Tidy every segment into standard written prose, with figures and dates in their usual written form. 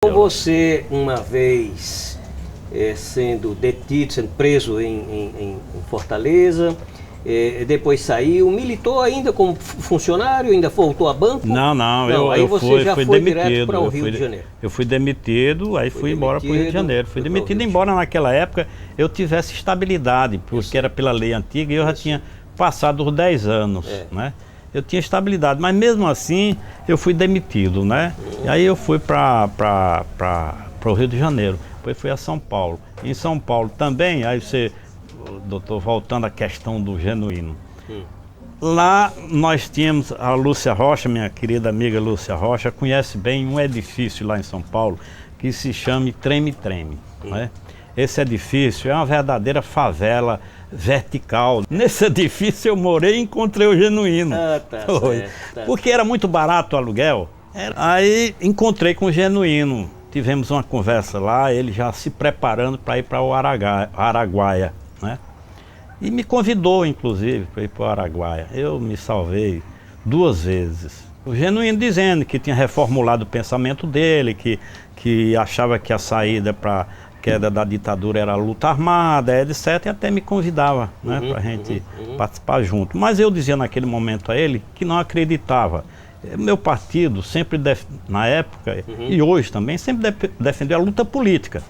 Você, uma vez sendo detido, sendo preso em Fortaleza, depois saiu, militou ainda como funcionário, ainda voltou a banco? Não, aí eu você já fui foi demitido. direto para o Rio de Janeiro? Eu fui demitido, aí fui embora para o Rio de Janeiro. Fui demitido, embora naquela época eu tivesse estabilidade, porque era pela lei antiga e eu já tinha passado os 10 anos, né? Eu tinha estabilidade, mas mesmo assim eu fui demitido, né? E aí eu fui para o Rio de Janeiro, depois fui a São Paulo. Em São Paulo também, aí você, doutor, voltando à questão do Genuíno. Lá nós tínhamos a Lúcia Rocha, minha querida amiga Lúcia Rocha, conhece bem um edifício lá em São Paulo que se chama Treme Treme, né? Esse edifício é uma verdadeira favela vertical. Nesse edifício eu morei e encontrei o Genuíno. Porque era muito barato o aluguel. Aí encontrei com o Genuíno. Tivemos uma conversa lá, ele já se preparando para ir para o Araguaia, né? E me convidou, inclusive, para ir para o Araguaia. Eu me salvei 2 vezes. O Genuíno dizendo que tinha reformulado o pensamento dele, que achava que a saída para queda da ditadura era a luta armada, etc. E até me convidava, né, para a gente participar junto. Mas eu dizia naquele momento a ele que não acreditava. Meu partido sempre, na época e hoje também, sempre defendeu a luta política.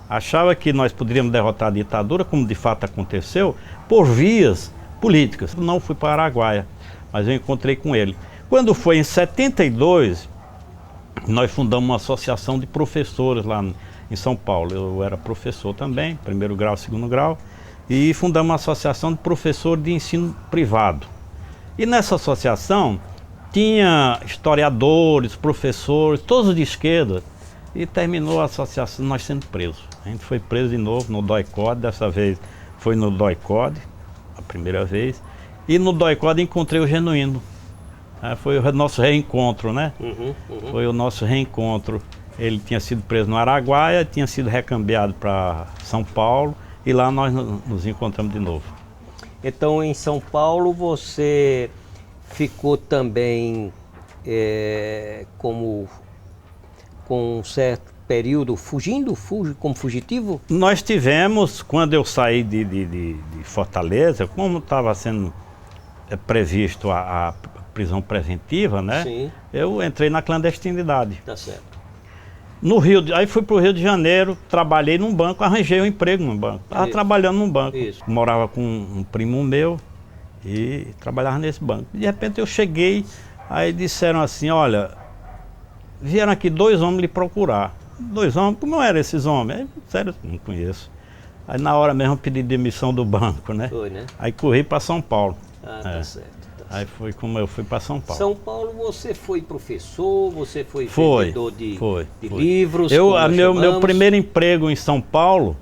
Achava que nós poderíamos derrotar a ditadura, como de fato aconteceu, por vias políticas. Não fui para Araguaia, mas eu encontrei com ele. Quando foi em 72, nós fundamos uma associação de professores lá em São Paulo. Eu era professor também, 1º grau, 2º grau, e fundamos uma associação de professores de ensino privado. E nessa associação tinha historiadores, professores, todos de esquerda, e terminou a associação nós sendo presos. A gente foi preso de novo no DOI-CODE, dessa vez foi no DOI-CODE, a primeira vez, e no DOI-CODE encontrei o Genuíno. Foi o nosso reencontro, né? Foi o nosso reencontro. Ele tinha sido preso no Araguaia, tinha sido recambiado para São Paulo, e lá nós nos encontramos de novo. Então, em São Paulo, você ficou também com um certo período fugindo, como fugitivo? Nós tivemos, quando eu saí de Fortaleza, como estava sendo previsto a prisão preventiva, né? Sim. Eu entrei na clandestinidade. Tá certo. Aí fui para o Rio de Janeiro, trabalhei num banco, arranjei um emprego num banco. Estava trabalhando num banco. Isso. Morava com um primo meu e trabalhava nesse banco. De repente eu cheguei, aí disseram assim, olha, vieram aqui 2 homens lhe procurar. 2 homens? Como eram esses homens? Aí, sério, não conheço. Aí na hora mesmo eu pedi demissão do banco, né? Foi, né? Aí corri para São Paulo. Tá certo. Aí foi como eu fui para São Paulo. São Paulo, você foi professor, você foi vendedor de livros? Meu primeiro emprego em São Paulo,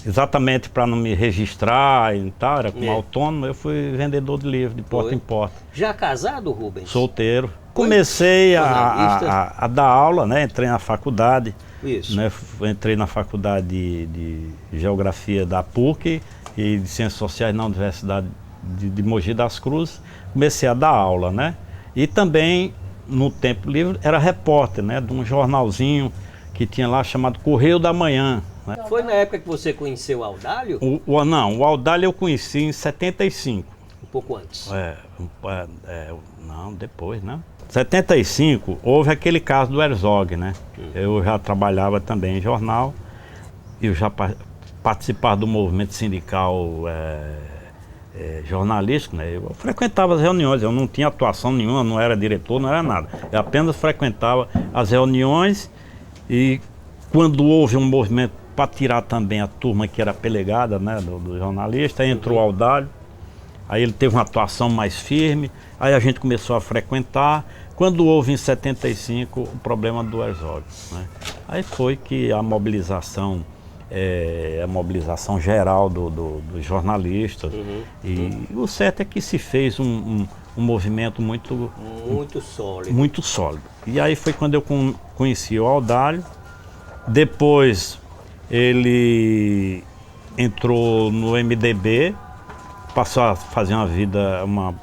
exatamente para não me registrar e tal, era como autônomo, eu fui vendedor de livros, de porta em porta. Já casado, Rubens? Solteiro. Comecei a dar aula, né? Entrei na faculdade. Isso. Né? Entrei na faculdade de Geografia da PUC e de Ciências Sociais na Universidade de Mogi das Cruzes. Comecei a dar aula, né? E também, no tempo livre, era repórter, né? De um jornalzinho que tinha lá chamado Correio da Manhã. Né? Foi na época que você conheceu o Audálio? Não, o Audálio eu conheci em 75. Um pouco antes. Não, depois, né? 75, houve aquele caso do Herzog, né? Eu já trabalhava também em jornal, eu já participava do movimento sindical jornalístico, né? Eu frequentava as reuniões, eu não tinha atuação nenhuma, não era diretor, não era nada. Eu apenas frequentava as reuniões e quando houve um movimento para tirar também a turma que era pelegada, né, do jornalista, aí entrou o Audálio, aí ele teve uma atuação mais firme, aí a gente começou a frequentar. Quando houve em 75 o problema do Herzog, né? Aí foi que a mobilização geral dos jornalistas. E o certo é que se fez um movimento muito sólido. Muito sólido. E aí foi quando eu conheci o Audálio. Depois ele entrou no MDB, passou a fazer uma vida,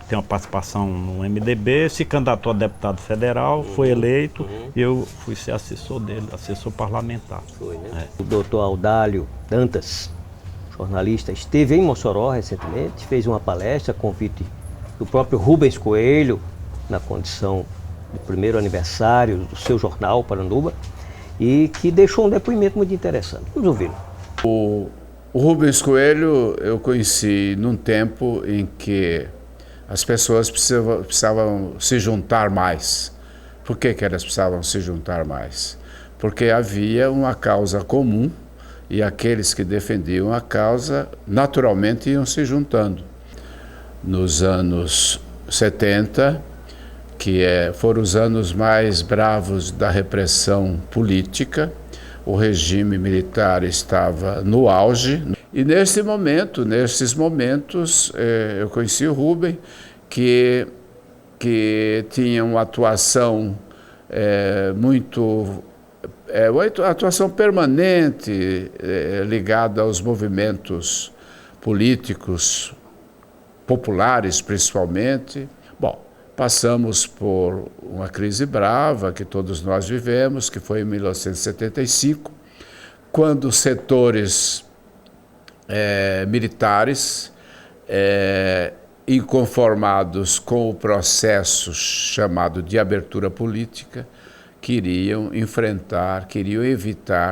ter uma participação no MDB, se candidatou a deputado federal, foi eleito, e eu fui ser assessor dele, assessor parlamentar. Foi, né? O doutor Audálio Dantas, jornalista, esteve em Mossoró recentemente, fez uma palestra, convite do próprio Rubens Coelho, na condição do primeiro aniversário do seu jornal, Paranduba, e que deixou um depoimento muito interessante. Vamos ouvir. O Rubens Coelho eu conheci num tempo em que as pessoas precisavam se juntar mais. Por que elas precisavam se juntar mais? Porque havia uma causa comum e aqueles que defendiam a causa naturalmente iam se juntando. Nos anos 70, foram os anos mais bravos da repressão política, o regime militar estava no auge, e nesses momentos, eu conheci o Rubem, que tinha uma atuação uma atuação permanente, ligada aos movimentos políticos populares, principalmente. Bom, passamos por uma crise brava que todos nós vivemos, que foi em 1975, quando setores militares, inconformados com o processo chamado de abertura política, queriam evitar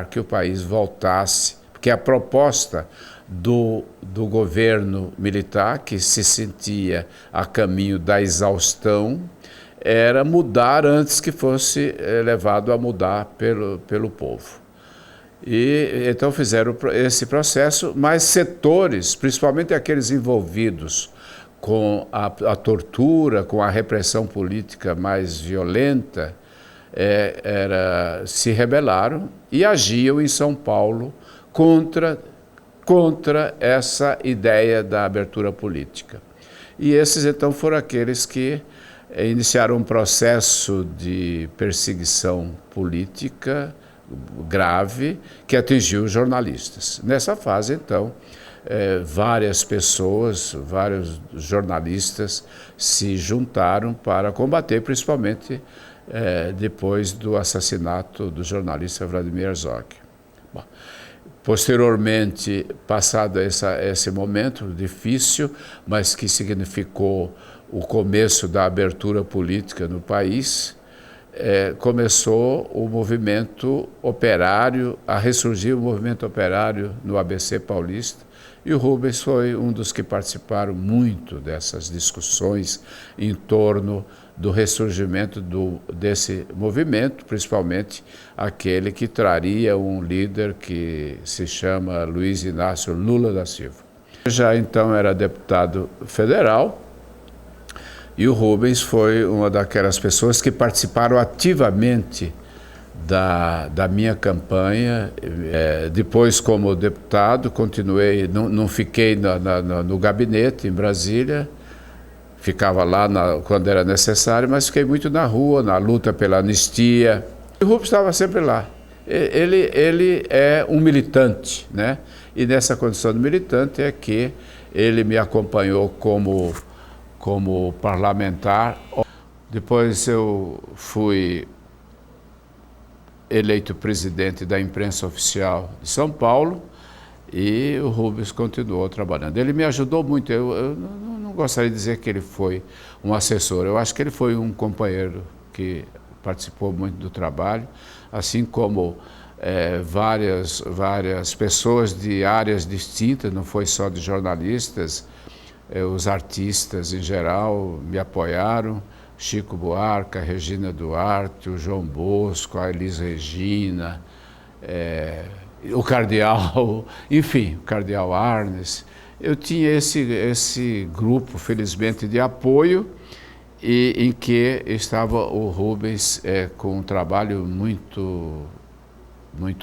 que o país voltasse, porque a proposta do governo militar, que se sentia a caminho da exaustão, era mudar antes que fosse levado a mudar pelo povo. E então fizeram esse processo, mas setores, principalmente aqueles envolvidos com a tortura, com a repressão política mais violenta, se rebelaram e agiam em São Paulo contra essa ideia da abertura política. E esses, então, foram aqueles que iniciaram um processo de perseguição política grave que atingiu os jornalistas. Nessa fase, então, várias pessoas, vários jornalistas se juntaram para combater, principalmente depois do assassinato do jornalista Vladimir Herzog. Bom, posteriormente, passado esse momento difícil, mas que significou o começo da abertura política no país, começou o movimento operário, a ressurgir o movimento operário no ABC paulista, e o Rubens foi um dos que participaram muito dessas discussões em torno do ressurgimento desse movimento, principalmente aquele que traria um líder que se chama Luiz Inácio Lula da Silva. Já então era deputado federal, e o Rubens foi uma daquelas pessoas que participaram ativamente da minha campanha. Depois, como deputado, continuei, não fiquei no gabinete em Brasília, ficava lá quando era necessário, mas fiquei muito na rua, na luta pela anistia. O Rubens estava sempre lá. Ele é um militante, né? E nessa condição de militante é que ele me acompanhou como parlamentar. Depois eu fui eleito presidente da imprensa oficial de São Paulo e o Rubens continuou trabalhando. Ele me ajudou muito. Eu não gostaria de dizer que ele foi um assessor. Eu acho que ele foi um companheiro que participou muito do trabalho, assim como várias pessoas de áreas distintas, não foi só de jornalistas. Os artistas em geral me apoiaram, Chico Buarque, a Regina Duarte, o João Bosco, a Elis Regina, o Cardeal, enfim, o Cardeal Arnes. Eu tinha esse grupo, felizmente, de apoio, em que estava o Rubens com um trabalho muito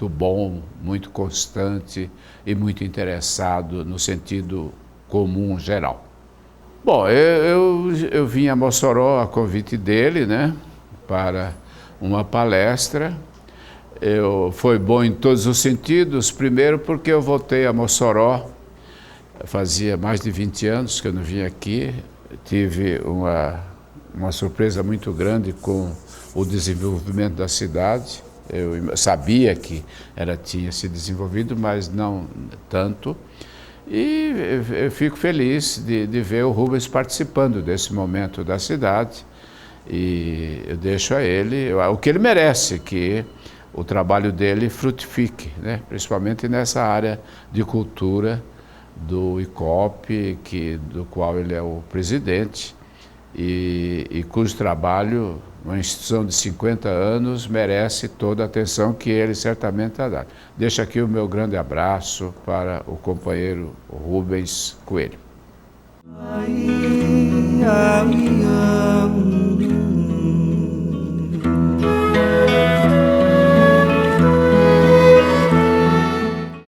bom, muito constante e muito interessado no sentido comum geral. Bom, eu vim a Mossoró a convite dele, né, para uma palestra. Foi bom em todos os sentidos. Primeiro porque eu voltei a Mossoró, fazia mais de 20 anos que eu não vinha aqui. Tive uma surpresa muito grande com o desenvolvimento da cidade. Eu sabia que ela tinha se desenvolvido, mas não tanto. E eu fico feliz de ver o Rubens participando desse momento da cidade. E eu deixo a ele o que ele merece, que o trabalho dele frutifique, né? Principalmente nessa área de cultura do ICOP, do qual ele é o presidente, e cujo trabalho, uma instituição de 50 anos, merece toda a atenção que ele certamente está dando. Deixo aqui o meu grande abraço para o companheiro Rubens Coelho.